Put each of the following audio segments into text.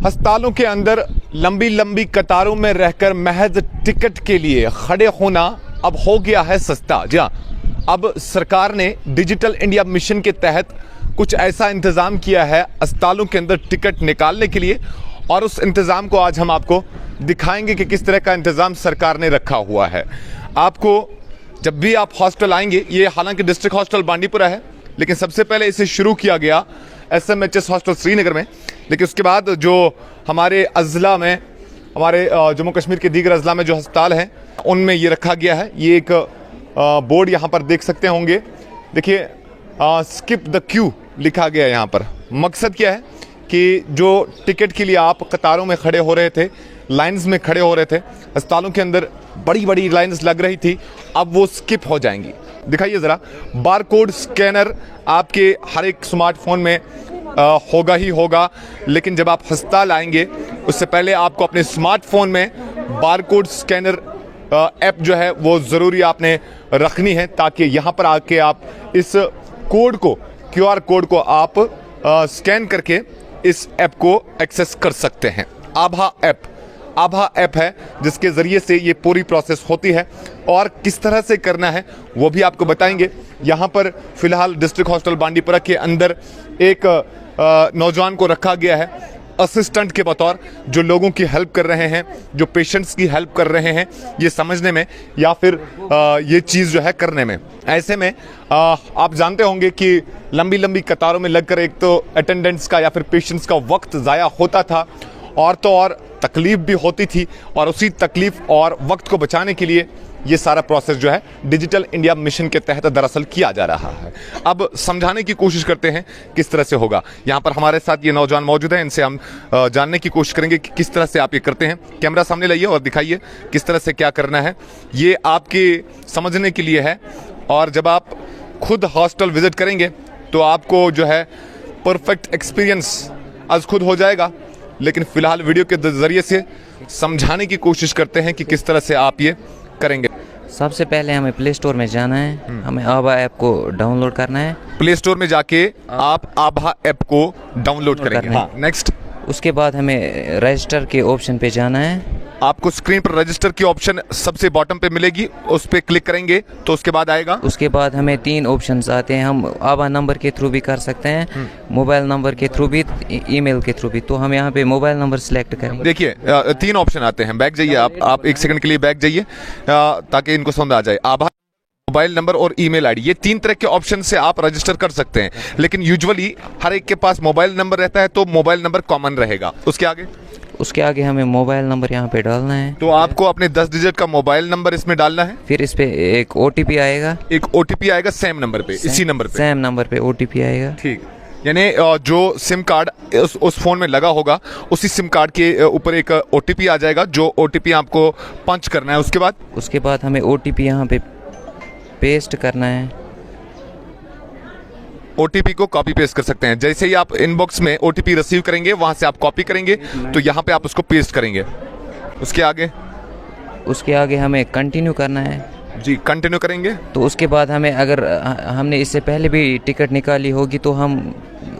अस्पतालों के अंदर लंबी लंबी कतारों में रहकर महज टिकट के लिए खड़े होना अब हो गया है सस्ता। जी हाँ, अब सरकार ने डिजिटल इंडिया मिशन के तहत कुछ ऐसा इंतज़ाम किया है अस्पतालों के अंदर टिकट निकालने के लिए, और उस इंतज़ाम को आज हम आपको दिखाएंगे कि किस तरह का इंतज़ाम सरकार ने रखा हुआ है। आपको जब भी आप हॉस्टल आएंगे, ये हालांकि डिस्ट्रिक्ट हॉस्टल बांडीपुरा है, लेकिन सबसे पहले इसे शुरू किया गया SMHS हॉस्टल श्रीनगर में, लेकिन उसके बाद जो हमारे अजला में, हमारे जम्मू कश्मीर के दीगर अजला में जो अस्पताल हैं उनमें ये रखा गया है। ये एक बोर्ड यहाँ पर देख सकते होंगे, देखिए स्किप द क्यू लिखा गया है यहाँ पर। मकसद क्या है कि जो टिकट के लिए आप कतारों में खड़े हो रहे थे, लाइंस में खड़े हो रहे थे, अस्पतालों के अंदर बड़ी बड़ी लाइंस लग रही थी, अब वो स्किप हो जाएंगी। दिखाइए ज़रा, बारकोड स्कैनर आपके हर एक स्मार्टफोन में होगा ही होगा, लेकिन जब आप अस्पताल आएंगे उससे पहले आपको अपने स्मार्टफोन में बारकोड स्कैनर ऐप जो है वो ज़रूरी आपने रखनी है, ताकि यहाँ पर आके आप इस कोड को, QR कोड को आप स्कैन करके इस ऐप को एक्सेस कर सकते हैं। आभा ऐप है जिसके ज़रिए से ये पूरी प्रोसेस होती है, और किस तरह से करना है वो भी आपको बताएंगे। यहाँ पर फिलहाल डिस्ट्रिक्ट हॉस्टल बांडीपुरा के अंदर एक नौजवान को रखा गया है असिस्टेंट के बतौर, जो लोगों की हेल्प कर रहे हैं, जो पेशेंट्स की हेल्प कर रहे हैं ये समझने में या फिर ये चीज़ जो है करने में। ऐसे में आप जानते होंगे कि लंबी लंबी कतारों में लगकर एक तो अटेंडेंट्स का या फिर पेशेंट्स का वक्त ज़ाया होता था, और तो और तकलीफ भी होती थी, और उसी तकलीफ और वक्त को बचाने के लिए ये सारा प्रोसेस जो है डिजिटल इंडिया मिशन के तहत दरअसल किया जा रहा है। अब समझाने की कोशिश करते हैं किस तरह से होगा। यहाँ पर हमारे साथ ये नौजवान मौजूद हैं, इनसे हम जानने की कोशिश करेंगे कि किस तरह से आप ये करते हैं। कैमरा सामने लाइए और दिखाइए किस तरह से क्या करना है, ये आपके समझने के लिए है, और जब आप खुद हॉस्टल विजिट करेंगे तो आपको जो है परफेक्ट एक्सपीरियंस आज खुद हो जाएगा। लेकिन फिलहाल वीडियो के जरिए से समझाने की कोशिश करते हैं कि किस तरह से आप ये करेंगे। सबसे पहले हमें प्ले स्टोर में जाना है, हमें आभा ऐप को डाउनलोड करना है। प्ले स्टोर में जाके आप आभा ऐप को डाउनलोड करेंगे। हाँ, नेक्स्ट। उसके बाद हमें रजिस्टर के ऑप्शन पे जाना है। आपको स्क्रीन पर रजिस्टर की ऑप्शन सबसे बॉटम पे मिलेगी, उस पर क्लिक करेंगे तो उसके बाद आएगा। उसके बाद हमें 3 ऑप्शंस आते हैं। हम आभा नंबर के थ्रू भी कर सकते हैं, मोबाइल नंबर के थ्रू भी, ईमेल के थ्रू भी। तो हम यहाँ पे मोबाइल नंबर सिलेक्ट करेंगे। देखिए 3 ऑप्शन आते हैं। बैक जाइए आप 1 सेकंड के लिए बैक जाइए ताकि इनको समझ आ जाए। आभा, मोबाइल नंबर और ईमेल आईडी, ये 3 तरह के ऑप्शन से आप रजिस्टर कर सकते हैं, लेकिन यूजुअली हर एक के पास मोबाइल नंबर रहता है तो मोबाइल नंबर कॉमन रहेगा। उसके आगे हमें मोबाइल नंबर यहाँ पे डालना है। तो आपको अपने 10 डिजिट का मोबाइल नंबर इसमें डालना है। फिर इस पे एक OTP आएगा। सेम नंबर पे, इसी नंबर पे, सेम नंबर पे OTP आएगा। ठीक, यानी जो सिम कार्ड उस फोन में लगा होगा उसी सिम कार्ड के ऊपर एक OTP आ जाएगा, जो OTP आपको पंच करना है। उसके बाद हमें OTP यहाँ पे पेस्ट करना है। OTP को कॉपी पेस्ट कर सकते हैं। जैसे ही आप इनबॉक्स में OTP रिसीव करेंगे, वहां से आप कॉपी करेंगे तो यहाँ पे आप उसको पेस्ट करेंगे। उसके आगे हमें कंटिन्यू करना है। जी, कंटिन्यू करेंगे तो उसके बाद हमें, अगर हमने इससे पहले भी टिकट निकाली होगी तो हम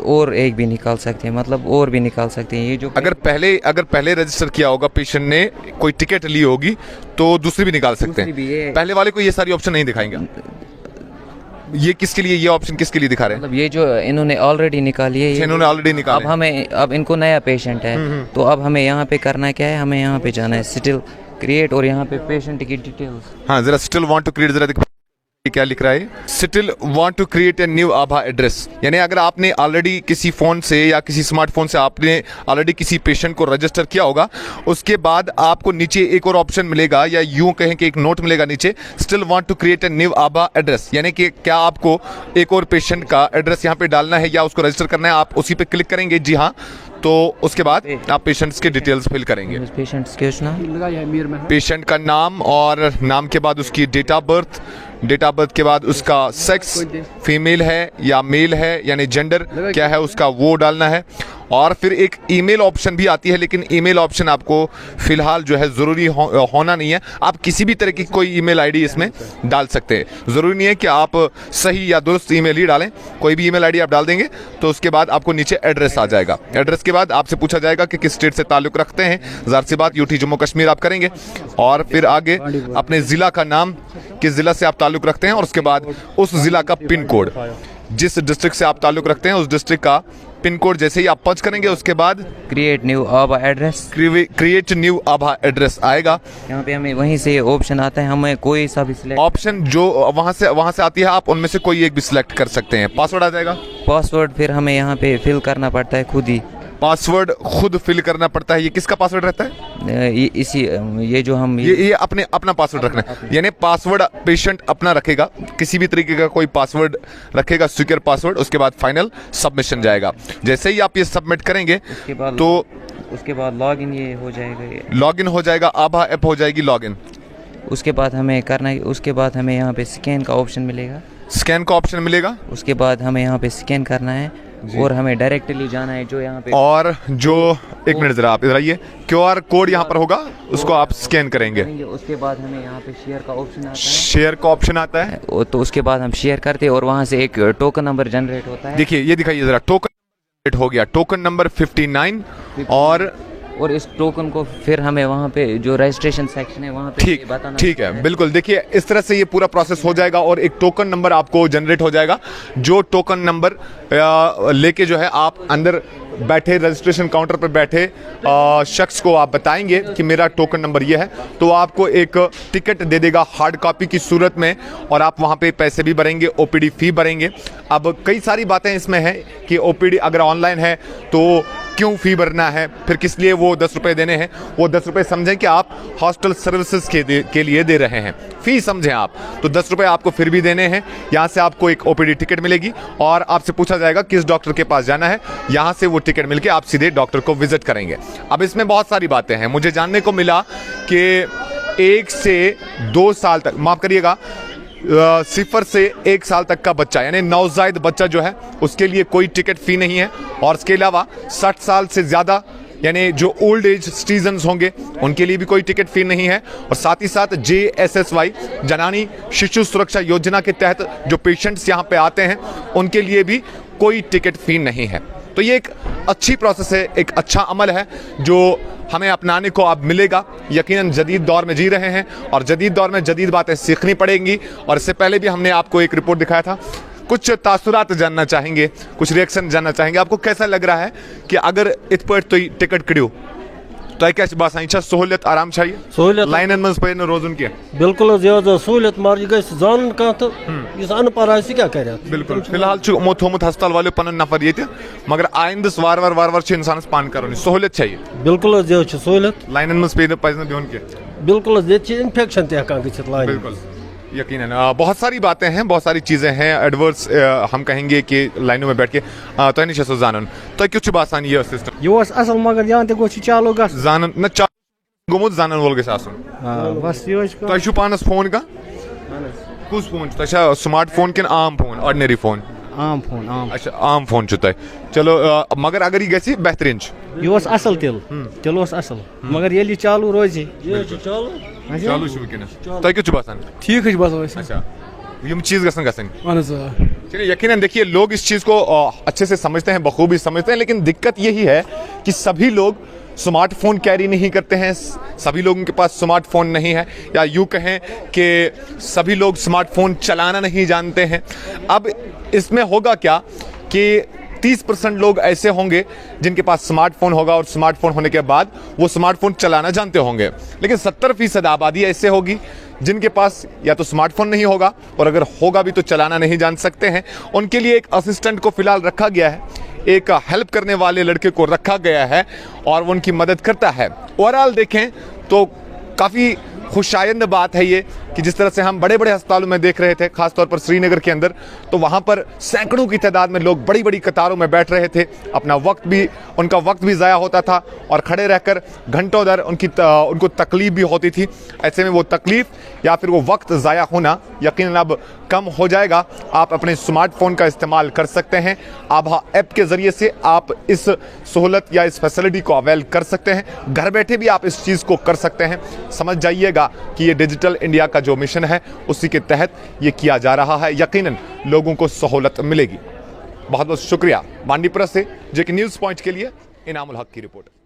और एक भी निकाल सकते हैं, मतलब और भी निकाल सकते हैं। ये जो अगर पहले रजिस्टर किया होगा पेशेंट ने, कोई टिकट ली होगी तो दूसरी भी निकाल सकते हैं। पहले वाले को ये सारी ऑप्शन नहीं दिखाएंगे। ये किसके लिए, ये ऑप्शन किसके लिए दिखा रहे हैं? मतलब ये जो इन्होंने ऑलरेडी निकाली है, इन्होंने ऑलरेडी निकाला। अब इनको नया पेशेंट है, तो अब हमें यहाँ पे करना क्या है, हमें यहाँ पे जाना है स्टिल क्रिएट, और यहाँ पे पेशेंट की डिटेल्स। हाँ, जरा स्टिल वांट टू क्रिएट, जरा क्या लिख रहा है? Still want to create a new आभा एड्रेस। यानी अगर आपने ऑलरेडी किसी फोन से या किसी स्मार्टफोन से आपने ऑलरेडी किसी पेशेंट को रजिस्टर किया होगा, उसके बाद आपको नीचे एक और ऑप्शन मिलेगा, या यूं कहें कि एक नोट मिलेगा नीचे, still want to create a new आभा एड्रेस। यानी कि क्या आपको एक और पेशेंट का एड्रेस यहाँ पे डालना है या उसको रजिस्टर करना है, आप उसी पे क्लिक करेंगे। जी हाँ, तो उसके बाद आप पेशेंट्स के डिटेल्स फिल करेंगे। पेशेंट का नाम, और नाम के बाद उसकी डेट ऑफ बर्थ के बाद उसका सेक्स, फीमेल है या मेल है, यानी जेंडर क्या है उसका, वो डालना है। और फिर एक ईमेल ऑप्शन भी आती है, लेकिन ईमेल ऑप्शन आपको फिलहाल जो है ज़रूरी होना नहीं है। आप किसी भी तरह की कोई ईमेल आईडी इसमें डाल सकते हैं। ज़रूरी नहीं है कि आप सही या दुरुस्त ईमेल ही डालें, कोई भी ईमेल आईडी आप डाल देंगे तो उसके बाद आपको नीचे एड्रेस आ जाएगा। एड्रेस के बाद आपसे पूछा जाएगा कि किस स्टेट से ताल्लुक़ रखते हैं, ज़ाहिर सी बात यूटी जम्मू कश्मीर आप करेंगे, और फिर आगे अपने ज़िला का नाम, किस ज़िला से आप ताल्लुक़ रखते हैं, और उसके बाद उस ज़िला का पिन कोड, जिस डिस्ट्रिक्ट से आप ताल्लुक़ रखते हैं उस डिस्ट्रिक्ट का पिन कोड जैसे ही आप पंच करेंगे उसके बाद क्रिएट न्यू आभा एड्रेस, क्रिएट न्यू आभा एड्रेस आएगा। यहाँ पे हमें वहीं से ऑप्शन आता है, हमें कोई सा भी सिलेक्ट, ऑप्शन जो वहाँ से आती है आप उनमें से कोई एक भी सिलेक्ट कर सकते हैं। पासवर्ड आ जाएगा, पासवर्ड फिर हमें यहाँ पे फिल करना पड़ता है खुद ही। पासवर्ड खुद फिल करना पड़ता है। ये किसका पासवर्ड रहता है? ये जो हम ये अपना पासवर्ड रखना है, यानी पासवर्ड पेशेंट अपना रखेगा, किसी भी तरीके का कोई पासवर्ड रखेगा, सिक्योर पासवर्ड, उसके बाद फाइनल सबमिशन जाएगा। जैसे ही आप ये सबमिट करेंगे तो उसके बाद लॉगिन ये हो जाएगा, लॉगिन हो जाएगा, आभा ऐप हो जाएगी लॉगिन। उसके बाद हमें करना है, उसके बाद हमें यहाँ पे स्कैन का ऑप्शन मिलेगा, स्कैन का ऑप्शन मिलेगा, उसके बाद हमें यहाँ पे स्कैन करना है और हमें डायरेक्टली जाना है जो यहाँ पे, और जो एक मिनट जरा आप इधर आइए, QR कोड यहाँ पर होगा, उसको आप स्कैन करेंगे। उसके बाद हमें यहाँ पे शेयर का ऑप्शन आता है, शेयर का ऑप्शन आता है, तो उसके बाद हम शेयर करते हैं और वहाँ से एक टोकन नंबर जनरेट होता है। देखिए ये दिखाइए जरा, टोकन जनरेट हो गया, टोकन नंबर 59, और इस टोकन को फिर हमें वहाँ पे जो रजिस्ट्रेशन सेक्शन है वहाँ पे बताना। ठीक है, बिल्कुल। देखिए इस तरह से ये पूरा प्रोसेस हो जाएगा और एक टोकन नंबर आपको जनरेट हो जाएगा, जो टोकन नंबर लेके जो है आप अंदर बैठे रजिस्ट्रेशन काउंटर पर बैठे शख्स को आप बताएंगे कि मेरा टोकन नंबर ये है, तो आपको एक टिकट दे देगा हार्ड कॉपी की सूरत में, और आप वहाँ पे पैसे भी भरेंगे, OPD फी भरेंगे। अब कई सारी बातें इसमें हैं कि OPD अगर ऑनलाइन है तो क्यों फ़ी भरना है, फिर किस लिए वो 10 रुपये देने हैं। वो 10 रुपये समझें कि आप हॉस्टल सर्विसेज के लिए दे रहे हैं, फ़ी समझें आप, तो 10 रुपये आपको फिर भी देने हैं। यहाँ से आपको एक OPD टिकट मिलेगी और आपसे पूछा जाएगा किस डॉक्टर के पास जाना है, यहाँ से वो टिकट मिलके आप सीधे डॉक्टर को विजिट करेंगे। अब इसमें बहुत सारी बातें हैं, मुझे जानने को मिला कि 1 से 2 साल तक, माफ़ करिएगा, 0 से 1 साल तक का बच्चा यानी नवजायद बच्चा जो है उसके लिए कोई टिकट फ़ी नहीं है, और इसके अलावा 60 साल से ज़्यादा यानी जो ओल्ड एज सिटीजन्स होंगे उनके लिए भी कोई टिकट फ़ी नहीं है, और साथ ही साथ JSSY जनानी शिशु सुरक्षा योजना के तहत जो पेशेंट्स यहाँ पे आते हैं उनके लिए भी कोई टिकट फ़ी नहीं है। तो ये एक अच्छी प्रोसेस है, एक अच्छा अमल है जो हमें अपनाने को अब मिलेगा। यकीनन जदीद दौर में जी रहे हैं और जदीद दौर में जदीद बातें सीखनी पड़ेंगी, और इससे पहले भी हमने आपको एक रिपोर्ट दिखाया था। कुछ तासुरात जानना चाहेंगे, कुछ रिएक्शन जानना चाहेंगे, आपको कैसा लग रहा है कि अगर इत पर तो टिकट कड़ियो तो क्या बात सहूलियत आराम चाहिए, सहूलियत लाइन मज पे रोजन क्या बिल्कुल सहूलियत मगर यह जान कह तो अनपढ़ क्या कर बिल्कुल। फिलहाल थोमुत हस्पताल वाले पन नफर ये, मगर आइंदस वार वार इंसान पान कर सहूलियत चाहिए, बिल्कुल सहूलियत लाइन मज पे दिवन क्या बिल्कुल इन्फेक्शन लाइन बिल्कुल यकीनन। बहुत सारी बातें हैं, बहुत सारी चीज़ें हैं, एडवर्स हम कहेंगे कि लाइनों में बैठ के तो नहीं छो जानन तो कुछ बासान ये सिस्टम यह असल मगर यहाँ ते चालू जानन न गोमुत जानन वोल गस आसन बस यह तो पानस फोन का कुछ फोन तो स्मार्ट फोन किन आम फोन ऑर्डिनरी फोन आम फोन आम अच्छा आम फोन तुह चलो मगर अगर यह गसी बेहतरीन यह असल तिल असल मगर ये चालू रोजे चालू तुह क्या बासान ठीक बासान अच्छा यम चीज़ गसन चलिए यकीनन देखिए लोग इस चीज़ को अच्छे से समझते हैं, बखूबी समझते हैं, लेकिन दिक्कत यही है कि सभी लोग स्मार्टफोन कैरी नहीं करते हैं, सभी लोगों के पास स्मार्टफोन नहीं है, या यूँ कहें कि सभी लोग स्मार्टफोन चलाना नहीं जानते हैं। अब इसमें होगा क्या कि 30% लोग ऐसे होंगे जिनके पास स्मार्टफोन होगा और स्मार्टफोन होने के बाद वो स्मार्टफोन चलाना जानते होंगे, लेकिन 70% आबादी ऐसे होगी जिनके पास या तो स्मार्टफोन नहीं होगा और अगर होगा भी तो चलाना नहीं जान सकते हैं। उनके लिए एक असिस्टेंट को फिलहाल रखा गया है, एक हेल्प करने वाले लड़के को रखा गया है और वो उनकी मदद करता है। ओवरऑल देखें तो काफ़ी खुशाइंद बात है ये कि जिस तरह से हम बड़े बड़े अस्पतालों में देख रहे थे, खासतौर पर श्रीनगर के अंदर, तो वहाँ पर सैकड़ों की तादाद में लोग बड़ी बड़ी कतारों में बैठ रहे थे। अपना उनका वक्त भी ज़ाया होता था और खड़े रहकर घंटों दर उनको तकलीफ भी होती थी। ऐसे में वो तकलीफ या फिर वो वक्त ज़ाया होना यकीनन अब कम हो जाएगा। आप अपने स्मार्टफोन का इस्तेमाल कर सकते हैं। आभा ऐप के ज़रिए से आप इस सहूलत या इस फैसिलिटी को अवेल कर सकते हैं। घर बैठे भी आप इस चीज़ को कर सकते हैं। समझ जाइएगा कि ये डिजिटल इंडिया का जो मिशन है उसी के तहत ये किया जा रहा है। यकीनन लोगों को सहूलत मिलेगी। बहुत बहुत शुक्रिया बांडीपुरा से जेके न्यूज़ पॉइंट के लिए इनामुल हक की रिपोर्ट।